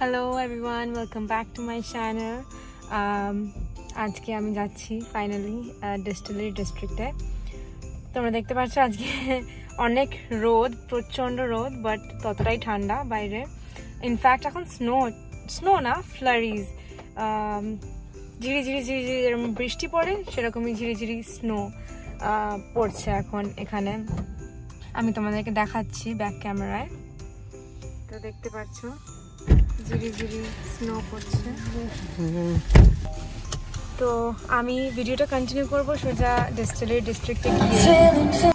Hello everyone, welcome back to my channel. আজকে আমি যাচ্ছি ফাইনালি ডিস্টিলারি ডিস্ট্রিক্টে। তোমরা দেখতে পাচ্ছ আজকে অনেক রোদ, প্রচণ্ড রোদ, বাট ততটাই ঠান্ডা বাইরে। ইনফ্যাক্ট এখন স্নো না, ফ্লারিজ, ঝিরি ঝিরি ঝিরি ঝিরি যেরকম বৃষ্টি পড়ে সেরকমই ঝিরি ঝিরি স্নো পড়ছে এখন এখানে। আমি তোমাদেরকে দেখাচ্ছি ব্যাক ক্যামেরায়, তো দেখতে পাচ্ছ ঝিরি ঝিরি স্নো পড়ছে। তো আমি ভিডিওটা কন্টিনিউ করবো সোজা ডিস্টিলারি ডিস্ট্রিক্টে গিয়ে।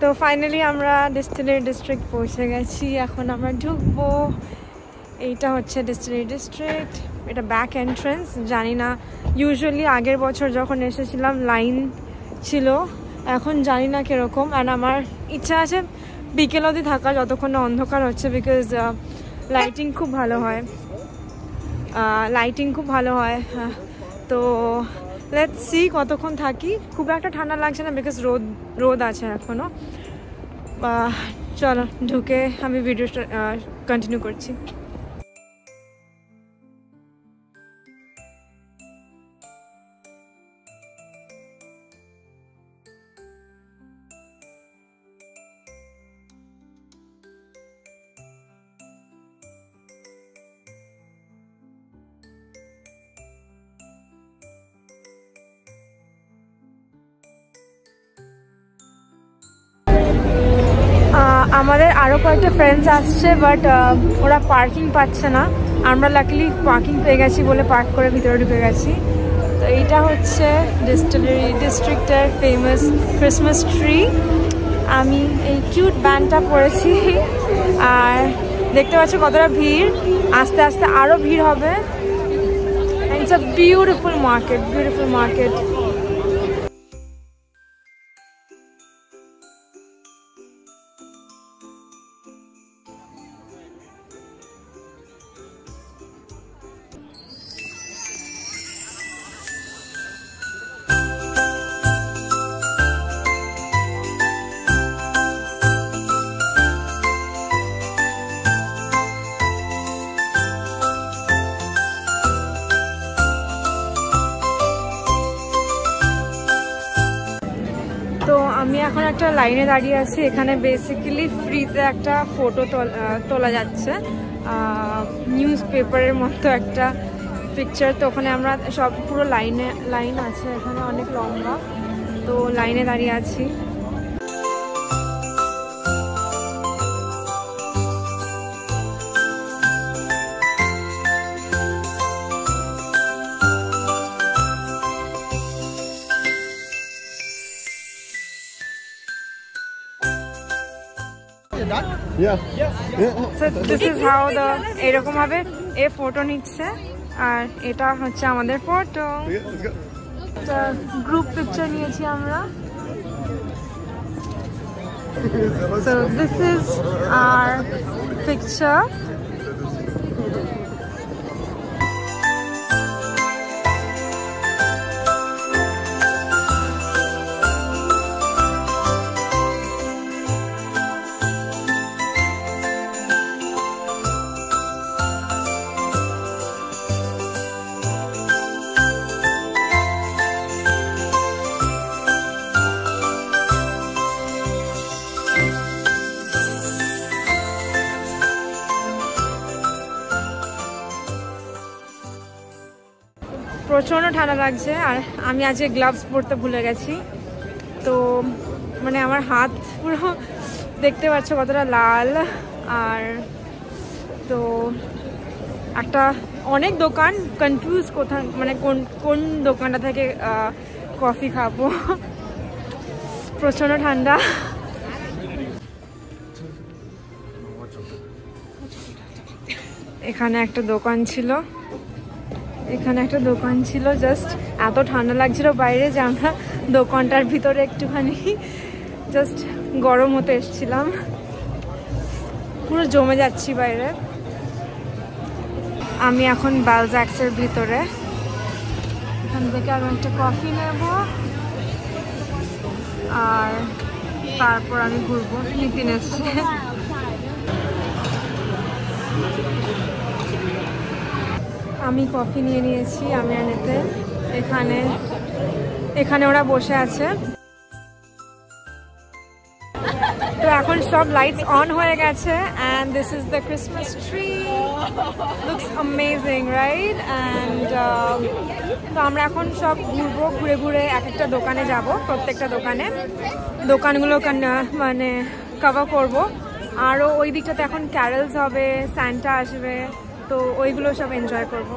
তো ফাইনালি আমরা ডিস্টিলারি ডিস্ট্রিক্ট পৌঁছে গেছি। এখন আমরা ঢুকবো। এইটা হচ্ছে ডিস্টিলারি ডিস্ট্রিক্ট, এটা ব্যাক এন্ট্রেন্স। জানি না, ইউজুয়ালি আগের বছর যখন এসেছিলাম লাইন ছিল, এখন জানি না কীরকম। অ্যান্ড আমার ইচ্ছা আছে বিকেল অবধি থাকা, যতক্ষণ না অন্ধকার হচ্ছে, বিকজ লাইটিং খুব ভালো হয়। তো লেটস সি কতক্ষণ থাকি। খুব একটা ঠান্ডা লাগছে না, বিকজ রোদ আছে এখনও। চলো ঢুকে আমি ভিডিওটা কন্টিনিউ করছি। আমাদের আরও কয়েকটা ফ্রেন্ডস আসছে, বাট ওরা পার্কিং পাচ্ছে না। আমরা লাকিলি পার্কিং পেয়ে গেছি বলে পার্ক করে ভিতরে ঢুকে গেছি। তো এইটা হচ্ছে ডিস্টিলারি ডিস্ট্রিক্টের ফেমাস ক্রিসমাস ট্রি। আমি এই কিউট ব্যান্ডটা পরেছি, আর দেখতে পাচ্ছ কতটা ভিড়। আস্তে আস্তে আরও ভিড় হবে। It's a beautiful market. তো আমি এখন একটা লাইনে দাঁড়িয়ে আছি। এখানে বেসিক্যালি ফ্রিতে একটা ফটো তোলা যাচ্ছে, নিউজ পেপারের মতো একটা পিকচার। তো ওখানে আমরা সব পুরো লাইন আছে এখানে, অনেক লম্বা। তো লাইনে দাঁড়িয়ে আছি। So this is how the এরকম ভাবে এ ফটো নিচ্ছে, আর এটা হচ্ছে আমাদের ফটো। গ্রুপ পিকচার নিয়েছি আমরা। So this is our picture. প্রচণ্ড ঠান্ডা লাগছে, আর আমি আজকে গ্লাভস পরতে ভুলে গেছি। তো মানে আমার হাত পুরো দেখতে পাচ্ছ কতটা লাল। আর তো একটা অনেক দোকান, কনফিউজ মানে কোন দোকানটা থেকে কফি খাবো। প্রচণ্ড ঠান্ডা। এখানে একটা দোকান ছিল, জাস্ট এত ঠান্ডা লাগছিল বাইরে যে আমরা দোকানটার ভিতরে একটুখানি জাস্ট গরম হতে এসেছিলাম, পুরো জমে যাচ্ছি বাইরে। আমি এখন বালজ্যাক্সের ভিতরে, এখান থেকে আমি একটা কফি নেব আর তারপর আমি ঘুরবো। নিতিন এসছে। আমি কফি নিয়ে নিয়েছি, আমি আর নিতিন। এখানে ওরা বসে আছে। তো এখন সব লাইটস অন হয়ে গেছে and this is the Christmas tree, looks amazing right? and তো আমরা এখন সব ঘুরবো, ঘুরে ঘুরে এক একটা দোকানে যাব, প্রত্যেকটা দোকানগুলো মানে কভার করব। আরও ওই দিকটাতে এখন ক্যারলস হবে, সান্টা আসবে, তো ওইগুলো সব এনজয় করব।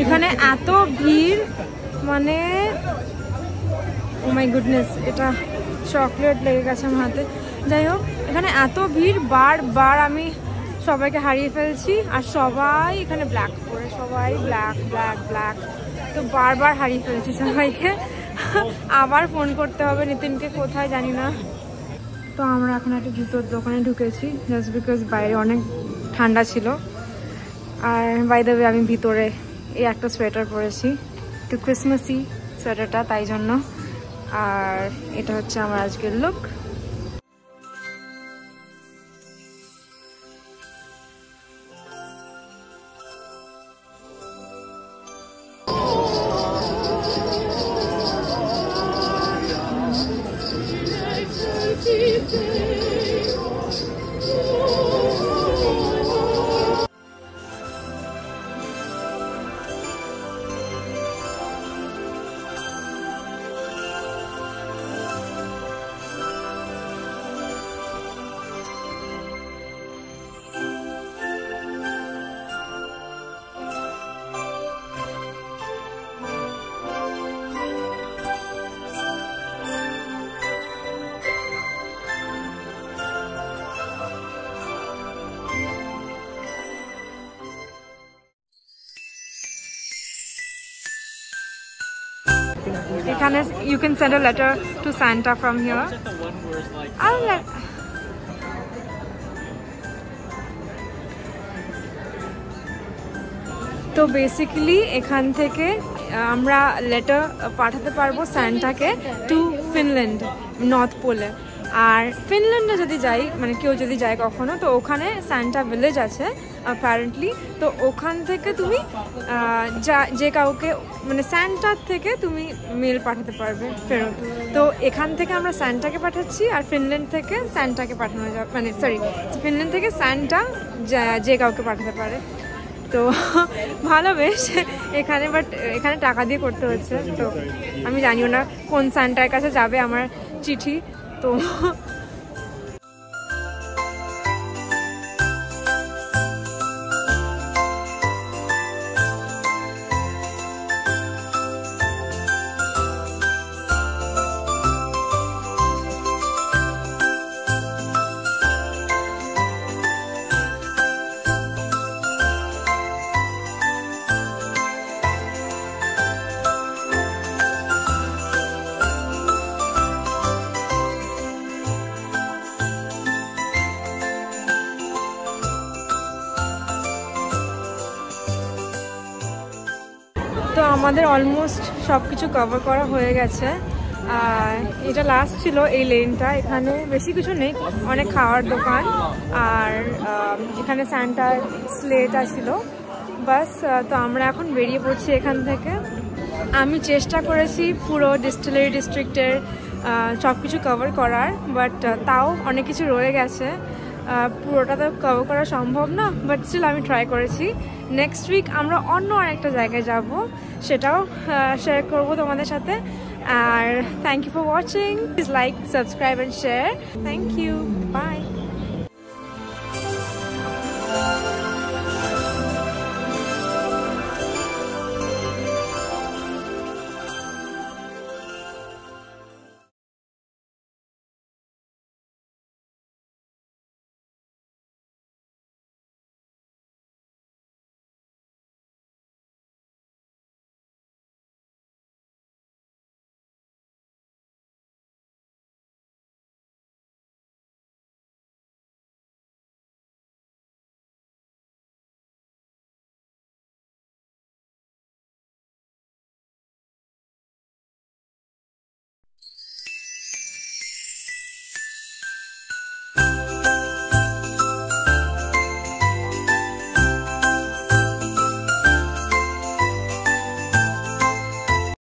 এখানে এত ভিড়, মানে ও মাই গুডনেস, এটা চকলেট লেগে গেছে আমার হাতে। যাই হোক, এখানে এত ভিড়, বারবার আমি সবাইকে হারিয়ে ফেলছি। আর সবাই এখানে ব্ল্যাক পরে, সবাই ব্ল্যাক ব্ল্যাক ব্ল্যাক, তো বারবার হারিয়ে ফেলছি সবাইকে। আবার ফোন করতে হবে নিতিনকে, কোথায় জানি না। তো আমরা এখন একটা জুতোর দোকানে ঢুকেছি জাস্ট বিকজ বাইরে অনেক ঠান্ডা ছিল। আর বাই দ্য ওয়ে, আমি ভিতরে এই একটা সোয়েটার পরেছি, একটু ক্রিসমাসি সোয়েটারটা, তাই জন্য। আর এটা হচ্ছে আমার আজকের লুক। এখানে you can send a letter to Santa from here. তো বেসিক্যালি এখান থেকে আমরা লেটার পাঠাতে পারবো সান্টাকে টু ফিনল্যান্ড, নর্থ পোলে। আর ফিনল্যান্ডে যদি যাই, মানে কেউ যদি যায় কখনো, তো ওখানে সান্টা ভিলেজ আছে অ্যাপারেন্টলি। তো ওখান থেকে তুমি যে কাউকে, মানে সান্টার থেকে তুমি মেল পাঠাতে পারবে ফেরত। তো এখান থেকে আমরা সান্টাকে পাঠাচ্ছি, আর ফিনল্যান্ড থেকে সান্টাকে পাঠানো যাবে, মানে সরি, ফিনল্যান্ড থেকে সান্টা যে কাউকে পাঠাতে পারে। তো ভালো বেশ এখানে, বাট এখানে টাকা দিয়ে করতে হচ্ছে। তো আমি জানিও না কোন সান্টার কাছে যাবে আমার চিঠি। তো আমাদের অলমোস্ট সব কিছু কভার করা হয়ে গেছে। এটা লাস্ট ছিল এই লেনটা, এখানে বেশি কিছু নেই, অনেক খাওয়ার দোকান আর এখানে সান্টার স্লেটা ছিল, বাস। তো আমরা এখন বেরিয়ে পড়ছি এখান থেকে। আমি চেষ্টা করেছি পুরো ডিস্টিলারি ডিস্ট্রিক্টের সব কিছু কভার করার, বাট তাও অনেক কিছু রয়ে গেছে। পুরোটা তো কভার করা সম্ভব না, বাট স্টিল আমি ট্রাই করেছি। নেক্সট উইক আমরা অন্য আরেকটা জায়গায় যাব, সেটাও শেয়ার করব তোমাদের সাথে। আর thank you for watching, please like, subscribe and share. Thank you, by.